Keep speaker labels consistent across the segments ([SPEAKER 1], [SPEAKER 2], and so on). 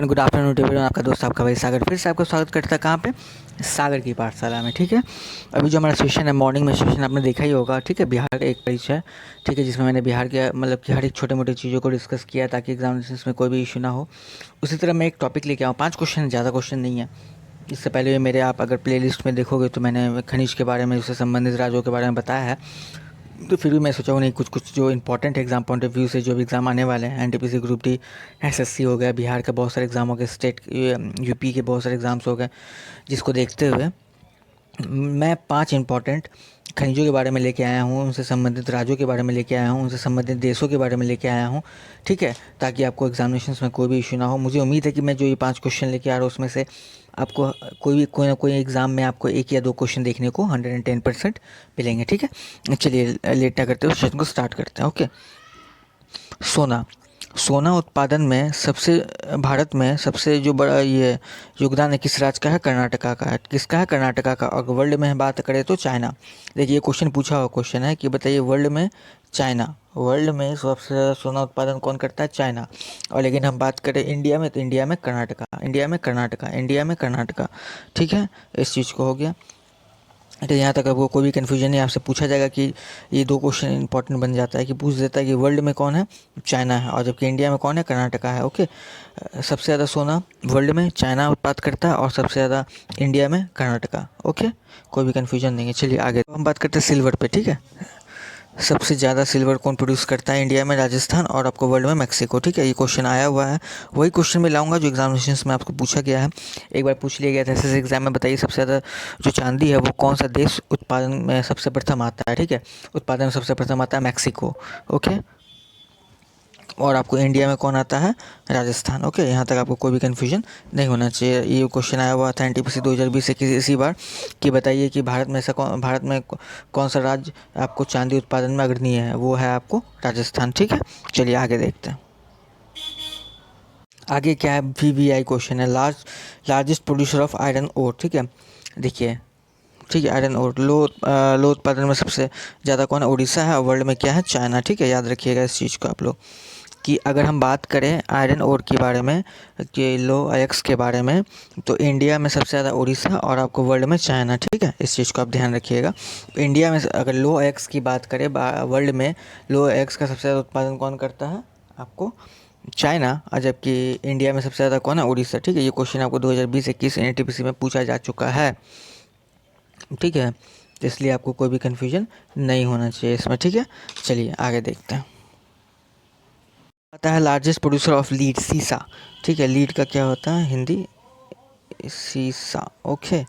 [SPEAKER 1] Everyone, good afternoon everyone. आपका दोस्त आपका भाई सागर फिर से आपका स्वागत करता है कहाँ पे, सागर की पाठशाला में। ठीक है, अभी जो हमारा सेशन है मॉर्निंग में सेशन आपने देखा ही होगा। ठीक है, बिहार का एक परिचय, ठीक है, जिसमें मैंने बिहार के मतलब कि हर एक छोटे मोटे चीज़ों को डिस्कस किया ताकि एग्जामिनेशन में कोई भी इशू ना हो। उसी तरह मैं एक टॉपिक लेके आऊँ, 5 क्वेश्चन, ज़्यादा क्वेश्चन नहीं है। इससे पहले मेरे आप अगर प्लेलिस्ट में देखोगे तो मैंने खनिज के बारे में, उससे संबंधित राज्यों के बारे में बताया है। तो फिर भी मैं सोचा हूँ नहीं, कुछ जो important exam point of view से जो भी एग्ज़ाम आने वाले हैं, एनटीपीसी ग्रुप डी, एसएससी हो गया, बिहार के बहुत सारे एग्ज़ाम हो गए, स्टेट यूपी के बहुत सारे एग्ज़ाम्स हो गए, जिसको देखते हुए मैं 5 इंपॉर्टेंट खनिजों के बारे में लेके आया हूँ, उनसे संबंधित राज्यों के बारे में लेके आया हूँ, उनसे संबंधित देशों के बारे में लेके आया हूँ। ठीक है, ताकि आपको एग्जामिनेशन में कोई भी इशू ना हो। मुझे उम्मीद है कि मैं जो ये 5 क्वेश्चन लेके आ रहा हूँ उसमें से आपको कोई ना कोई एग्ज़ाम में आपको 1 या 2 क्वेश्चन देखने को 110% मिलेंगे। ठीक है, चलिए लेट ना करते हुए सेशन को स्टार्ट करते हैं। ओके, सोना सोना उत्पादन में सबसे भारत में सबसे जो बड़ा ये योगदान है किस राज्य का है, कर्नाटका का है। किसका है, कर्नाटका का। और वर्ल्ड में बात करें तो चाइना। देखिए, ये क्वेश्चन पूछा हुआ क्वेश्चन है कि बताइए वर्ल्ड में चाइना, वर्ल्ड में सबसे ज़्यादा सोना उत्पादन कौन करता है, चाइना। और लेकिन हम बात करें इंडिया में तो इंडिया में कर्नाटका, इंडिया में कर्नाटका, इंडिया में कर्नाटका। ठीक है, इस चीज़ को हो गया। तो यहाँ तक आपको कोई भी कन्फ्यूजन नहीं, आपसे पूछा जाएगा कि ये 2 क्वेश्चन इंपॉर्टेंट बन जाता है कि पूछ देता है कि वर्ल्ड में कौन है, चाइना है, और जबकि इंडिया में कौन है, कर्नाटका है। ओके, सबसे ज़्यादा सोना वर्ल्ड में चाइना उत्पाद करता है और सबसे ज़्यादा इंडिया में कर्नाटका। ओके, कोई भी कन्फ्यूजन नहीं है। चलिए आगे हम बात करते हैं सिल्वर पे। ठीक है, सबसे ज़्यादा सिल्वर कौन प्रोड्यूस करता है, इंडिया में राजस्थान और आपको वर्ल्ड में मैक्सिको। ठीक है, ये क्वेश्चन आया हुआ है, वही क्वेश्चन मैं लाऊंगा जो एग्जामिनेशन में आपको पूछा गया है। एक बार पूछ लिया गया था ऐसे एग्जाम में, बताइए सबसे ज़्यादा जो चांदी है वो कौन सा देश उत्पादन में सबसे प्रथम आता है। ठीक है, उत्पादन में सबसे प्रथम आता है मैक्सिको। ओके, और आपको इंडिया में कौन आता है, राजस्थान। ओके, यहाँ तक आपको कोई भी कन्फ्यूजन नहीं होना चाहिए। ये क्वेश्चन आया हुआ था एनटीपीसी 2020 से इसी बार कि बताइए कि भारत में कौन सा राज्य आपको चांदी उत्पादन में अग्रणी है, वो है आपको राजस्थान। ठीक है, चलिए आगे देखते हैं। आगे क्या है, वीवीआई क्वेश्चन है, largest producer of iron ore. ठीक है, देखिए, ठीक है, आयरन ओर लो उत्पादन में सबसे ज़्यादा कौन है, उड़ीसा है, और वर्ल्ड में क्या है, चाइना। ठीक है, याद रखिएगा इस चीज़ को आप लोग कि अगर हम बात करें आयरन ओर के बारे में, कि लो अयस्क के बारे में, तो इंडिया में सबसे ज़्यादा उड़ीसा और आपको वर्ल्ड में चाइना। ठीक है, इस चीज़ को आप ध्यान रखिएगा। इंडिया में अगर लो अयस्क की बात करें, वर्ल्ड में लो अयस्क का सबसे ज़्यादा उत्पादन कौन करता है, आपको चाइना, और जबकि इंडिया में सबसे ज़्यादा कौन है, उड़ीसा। ठीक है, ये क्वेश्चन आपको 2020-21 एनटीपीसी में पूछा जा चुका है। ठीक है, तो इसलिए आपको कोई भी कन्फ्यूजन नहीं होना चाहिए इसमें। ठीक है, चलिए आगे देखते हैं। आता है लार्जेस्ट प्रोड्यूसर ऑफ लीड, सीसा। ठीक है, लीड का क्या होता है हिंदी, सीसा। ओके,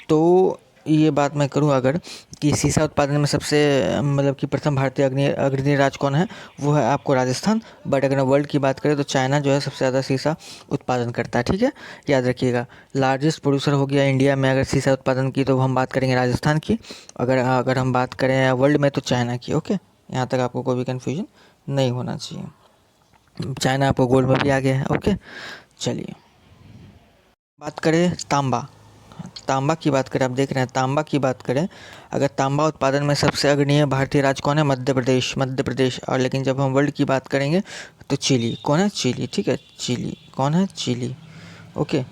[SPEAKER 1] तो ये बात मैं करूँ अगर कि सीसा उत्पादन में सबसे मतलब कि प्रथम भारतीय अग्रणी राज्य कौन है, वो है आपको राजस्थान। बट अगर वर्ल्ड की बात करें तो चाइना जो है सबसे ज़्यादा सीसा उत्पादन करता है। ठीक है, याद रखिएगा, लार्जेस्ट प्रोड्यूसर हो गया इंडिया में अगर सीसा उत्पादन की, तो हम बात करेंगे राजस्थान की। अगर हम बात करें वर्ल्ड में तो चाइना की। ओके, यहाँ तक आपको कोई भी कन्फ्यूजन नहीं होना चाहिए। चाइना आपको गोल्ड में भी आ गया है। ओके, चलिए बात करें तांबा की बात करें, आप देख रहे हैं तांबा की बात करें, अगर तांबा उत्पादन में सबसे अग्रणी भारतीय राज्य कौन है, मध्य प्रदेश। और लेकिन जब हम वर्ल्ड की बात करेंगे तो चिली, कौन है, चिली। ठीक है, चिली कौन है, चिली। ओके,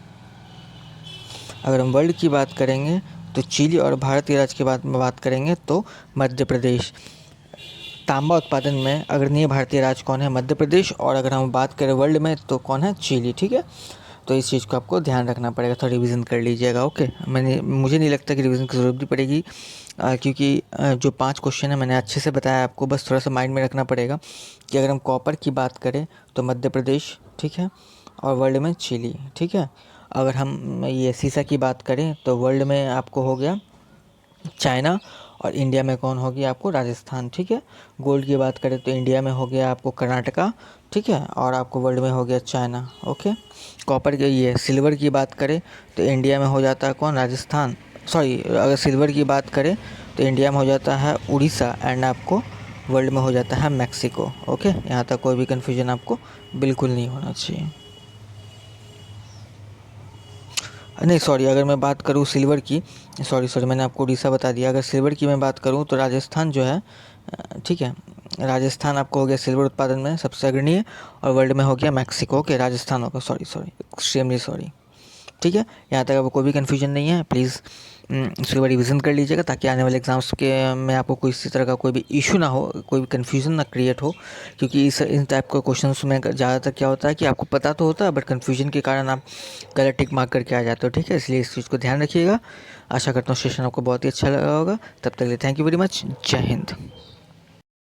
[SPEAKER 1] अगर हम वर्ल्ड की बात करेंगे तो चिली, और भारतीय राज्य की बात करेंगे तो मध्य प्रदेश। तांबा उत्पादन में अग्रणी भारतीय राज्य कौन है, मध्य प्रदेश। और अगर हम बात करें वर्ल्ड में तो कौन है, चिली। ठीक है, तो इस चीज़ को आपको ध्यान रखना पड़ेगा, थोड़ा रिवीजन कर लीजिएगा। ओके, मुझे नहीं लगता कि रिवीजन की ज़रूरत भी पड़ेगी, क्योंकि जो 5 क्वेश्चन है मैंने अच्छे से बताया आपको, बस थोड़ा सा माइंड में रखना पड़ेगा कि अगर हम कॉपर की बात करें तो मध्य प्रदेश। ठीक है, और वर्ल्ड में चिली। ठीक है, अगर हम ये सीसा की बात करें तो वर्ल्ड में आपको हो गया चाइना, और इंडिया में कौन हो गया, आपको राजस्थान। ठीक है, गोल्ड की बात करें तो इंडिया में हो गया आपको कर्नाटका। ठीक है, और आपको वर्ल्ड में हो गया चाइना। ओके, कॉपर के ये सिल्वर की बात करें तो इंडिया में हो जाता है कौन, राजस्थान। सॉरी, अगर सिल्वर की बात करें तो इंडिया में हो जाता है उड़ीसा, एंड आपको वर्ल्ड में हो जाता है मैक्सिको। ओके, यहाँ तक कोई भी कन्फ्यूजन आपको बिल्कुल नहीं होना चाहिए। नहीं सॉरी, अगर मैं बात करूँ सिल्वर की, सॉरी मैंने आपको उड़ीसा बता दिया। अगर सिल्वर की मैं बात करूँ तो राजस्थान जो है, ठीक है, राजस्थान आपको हो गया सिल्वर उत्पादन में सबसे अग्रणी, और वर्ल्ड में हो गया मैक्सिको। ओके, राजस्थान होगा, सॉरी एक्सट्रीमली सॉरी। ठीक है, यहाँ तक आपको कोई भी कन्फ्यूजन नहीं है। प्लीज़ इसके बाद रिविज़न कर लीजिएगा, ताकि आने वाले एग्ज़ाम्स के में आपको कोई इसी तरह का कोई भी इशू ना हो, कोई भी कन्फ्यूज़न ना क्रिएट हो। क्योंकि इन टाइप के क्वेश्चंस में ज़्यादातर क्या होता है कि आपको पता तो होता है, बट कन्फ्यूजन के कारण आप गलत टिक मार्क करके आ जाते हो। ठीक है, इसलिए इस चीज़ को ध्यान रखिएगा। आशा करता हूँ सेशन आपको बहुत ही अच्छा लगा होगा। तब तक के लिए थैंक यू वेरी मच। जय हिंद।